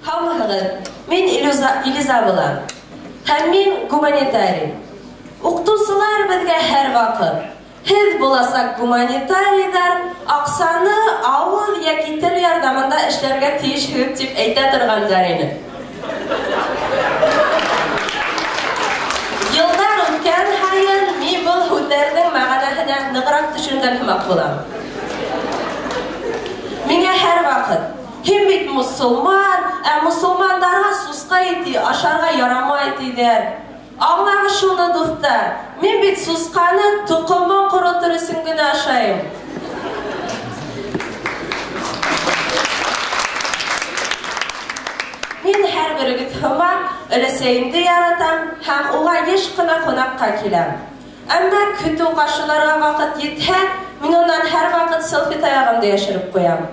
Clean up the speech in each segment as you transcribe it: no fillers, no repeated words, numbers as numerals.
Hamıгыз, мен Илиза булам. Һәм мин гуманитарий. Укытучылар безгә һәр вакыт һез буласак гуманитарийдар аксаны авыл яки тел ярдәмендә эшләргә тиешһез дип әйтә торганнар иде. Еллар үткән һайын мин бу һүзләрнең мәгънәсенә ныграк төшенгән һәм булам. Миңа һәр вакыт һин бит мусулман, мусулмандарга суска ити, ашарга ярамай диләр. Аңлагыз шуны, дуслар. Мин бит сусканы тукымын корытыр өчен генә ашайм. Мин һәрберегез һәман өләсәйемде яратам һәм уга еш кына кунакка киләм. Әмма көтү каршыларга вакыт җитһә, мин оннан һәр вакыт селфи таягымда яшереп куям.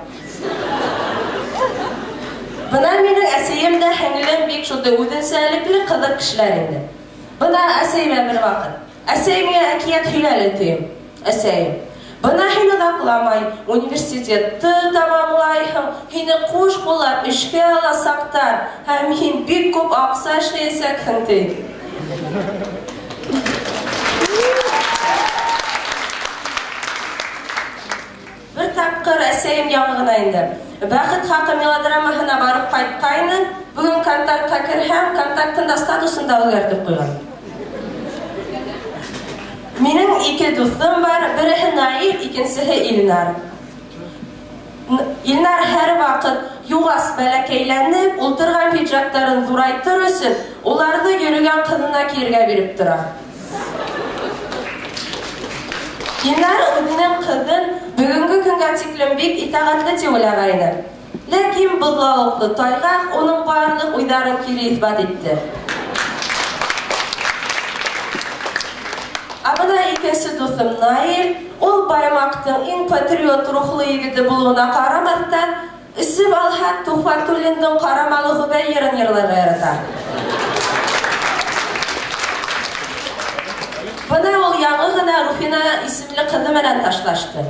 Бына минең әсәем дә һеңлем бик шундый үзенчәлекле кызык кешеләр инде. Бына әсәемә бер вакыт. Әсәемгә әкият һөйләле тием. Әсәем, бына һин озакламай университетты тәмамлайһың, һине куш куллап эшкә аласактар, һәм һин бик күп акча эшләячәкһең ди. Бер тапкыр әсәем яңгына инде. Бәхет хакы мелодрамаһына барып кайткайны, бүген контактка керһәм, контактында статусын да үзгәртеп куйган. Минең ике дустым бар, береһе Наил, икенчесе Илнар. Илнар һәр вакыт югас бәләкәйләнеп, ултырган пиджактарын зурайтыр өчен, уларны йөргән кызына киергә биреп тора. Илнар үзенең кызын бүгенге көнгә тиклем бик итәгатьле дип уйлаган. Ләкин бозлавыклы тайгак уның барлык уйларын кире исбат итте. Абына икенче дустым Наил, ул Баймактың иң патриот рухлы егете булуына карамастан, Исем Алхат Тухфатуллиндың Карамалы Зубайрын йырларга ярата. Бына ул яңы гына Руфина исемле кызы белән ташлашты.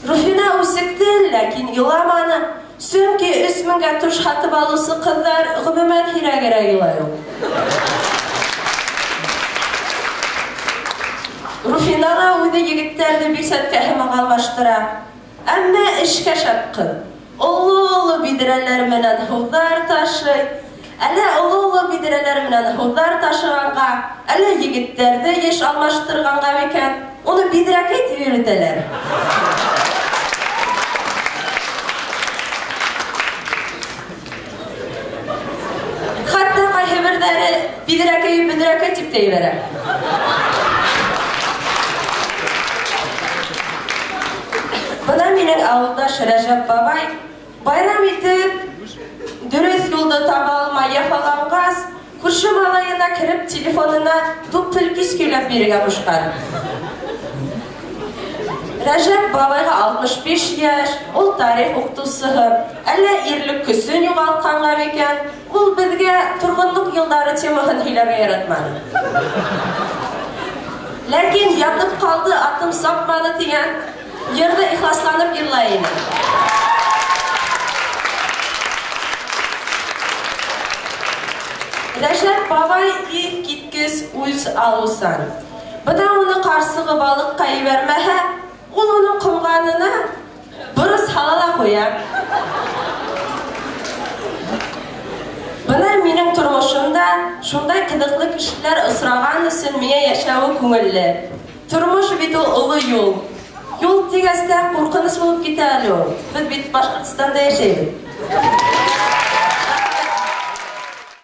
Руфина үсекте, ләкин иламаны. Сөнки 3000 туш хатып алусы кызлар гомумән хирәгәрә илай. Руфинага үзе егетләрне бик сәткә һәм алмаштыра. Әмма эшкә шәп кыз. Олы бидрәләр менән һулар ташый. Әле олы бидрәләр менән һулар ташыганга, әле егетләрне еш алмаштырганга микән, уны бидрәкә итеп йөртәләр. Хәтта кайһы бирләре бидрәкә дип тәйбәрә. Бына минең авылдаш Рәҗәп бабай байрам итеп дөрес юлды таба алмай яфалангас, күрше малаена кирип телефонына туп-тел көйләп бирергә кушкан. Рәҗәп бабайга 65 яшь, ул тарих укытучысы. Әллә ирлек көсөн югалтканга микән, ул безгә тургынлык еллары темаһын һөйләргә яратмады. Ләкин ятып калды, атым сапмады дигән Йырды ихласланып йырлай иде. Рәҗәп бабай ик киткес үз алусан. Бына уны карсыгы балыкка ибәрмәһә, ул уның кымганына бұрыс халала куя. Бына минең тормышымда шундай кызыклы кешеләр осраган өчен миңа яшәү күңелле. Тормыш бит ул олы юл. Юл тигәстә куркыныч булып китә әле ул. Без бит Башкортстанда яшәйбез.